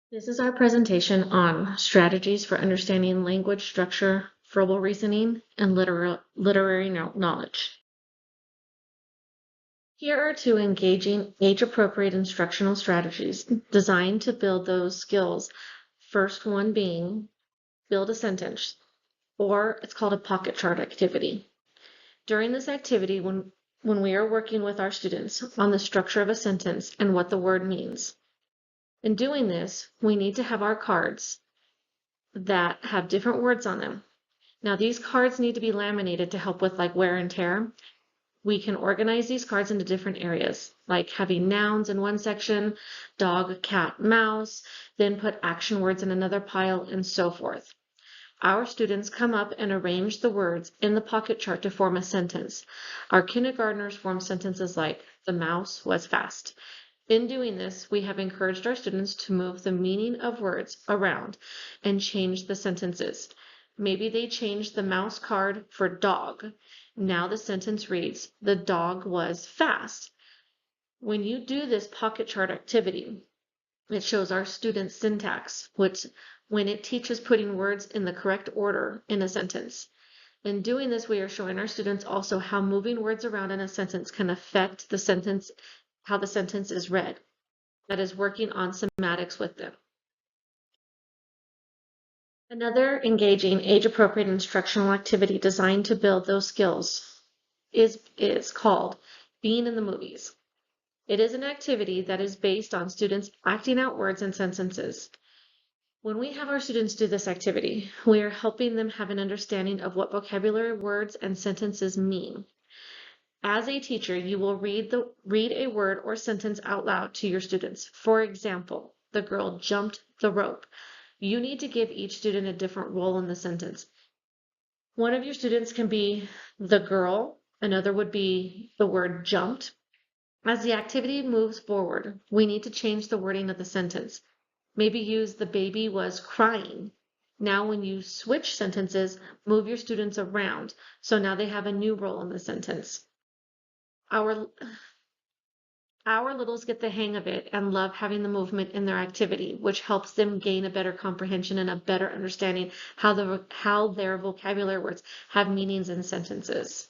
This is our presentation on strategies for understanding language structure, verbal reasoning, and literary knowledge. Here are two engaging, age-appropriate instructional strategies designed to build those skills. First one being build a sentence, or it's called a pocket chart activity. During this activity, when we are working with our students on the structure of a sentence and what the word means. In doing this, we need to have our cards that have different words on them. Now these cards need to be laminated to help with like wear and tear. We can organize these cards into different areas, like having nouns in one section, dog, cat, mouse, then put action words in another pile, and so forth. Our students come up and arrange the words in the pocket chart to form a sentence. Our kindergartners form sentences like, the mouse was fast. In doing this, we have encouraged our students to move the meaning of words around and change the sentences. Maybe they changed the mouse card for dog. Now the sentence reads, the dog was fast. When you do this pocket chart activity, it shows our students syntax, which when it teaches putting words in the correct order in a sentence. In doing this, we are showing our students also how moving words around in a sentence can affect the sentence, how the sentence is read. That is working on semantics with them. Another engaging, age-appropriate instructional activity designed to build those skills is called Being in the Movies. It is an activity that is based on students acting out words and sentences. When we have our students do this activity, we are helping them have an understanding of what vocabulary, words, and sentences mean. As a teacher, you will read a word or sentence out loud to your students. For example, the girl jumped the rope. You need to give each student a different role in the sentence. One of your students can be the girl, another would be the word jumped. As the activity moves forward, we need to change the wording of the sentence. Maybe use the baby was crying. Now when you switch sentences, move your students around. So now they have a new role in the sentence. Our littles get the hang of it and love having the movement in their activity, which helps them gain a better comprehension and a better understanding how their vocabulary words have meanings in sentences.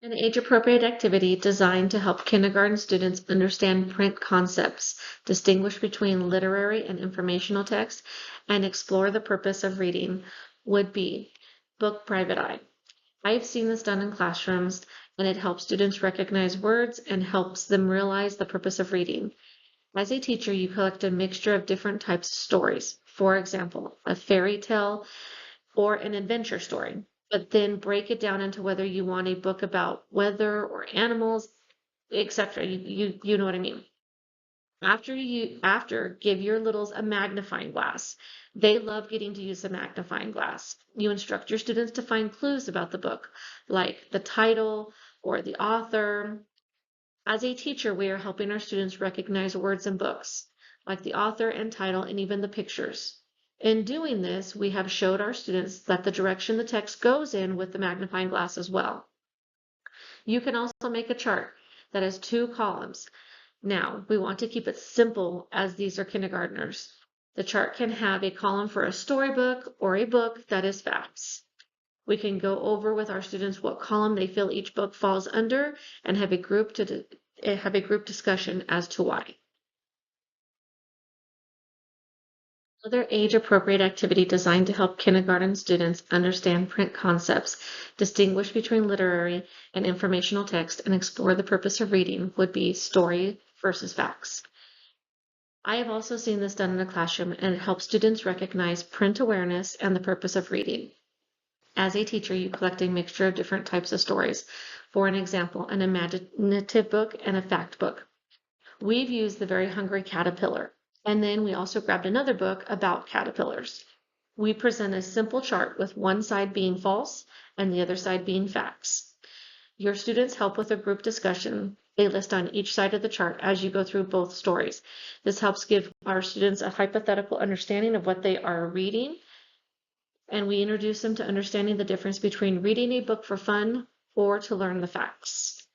An age-appropriate activity designed to help kindergarten students understand print concepts, distinguish between literary and informational text, and explore the purpose of reading would be Book Private Eye. I've seen this done in classrooms, and it helps students recognize words and helps them realize the purpose of reading. As a teacher, you collect a mixture of different types of stories. For example, a fairy tale or an adventure story, but then break it down into whether you want a book about weather or animals, etc. You know what I mean. After give your littles a magnifying glass. They love getting to use the magnifying glass. You instruct your students to find clues about the book, like the title or the author. As a teacher, we are helping our students recognize words in books, like the author and title and even the pictures. In doing this, we have showed our students that the direction the text goes in with the magnifying glass as well. You can also make a chart that has 2 columns. Now, we want to keep it simple as these are kindergartners. The chart can have a column for a storybook or a book that is facts. We can go over with our students what column they feel each book falls under and have a group discussion as to why. Another age-appropriate activity designed to help kindergarten students understand print concepts, distinguish between literary and informational text, and explore the purpose of reading would be story versus facts. I have also seen this done in a classroom, and it helps students recognize print awareness and the purpose of reading. As a teacher, you collect a mixture of different types of stories. For an example, an imaginative book and a fact book. We've used The Very Hungry Caterpillar, and then we also grabbed another book about caterpillars. We present a simple chart with one side being false and the other side being facts. Your students help with a group discussion, a list on each side of the chart as you go through both stories. This helps give our students a hypothetical understanding of what they are reading, and we introduce them to understanding the difference between reading a book for fun or to learn the facts.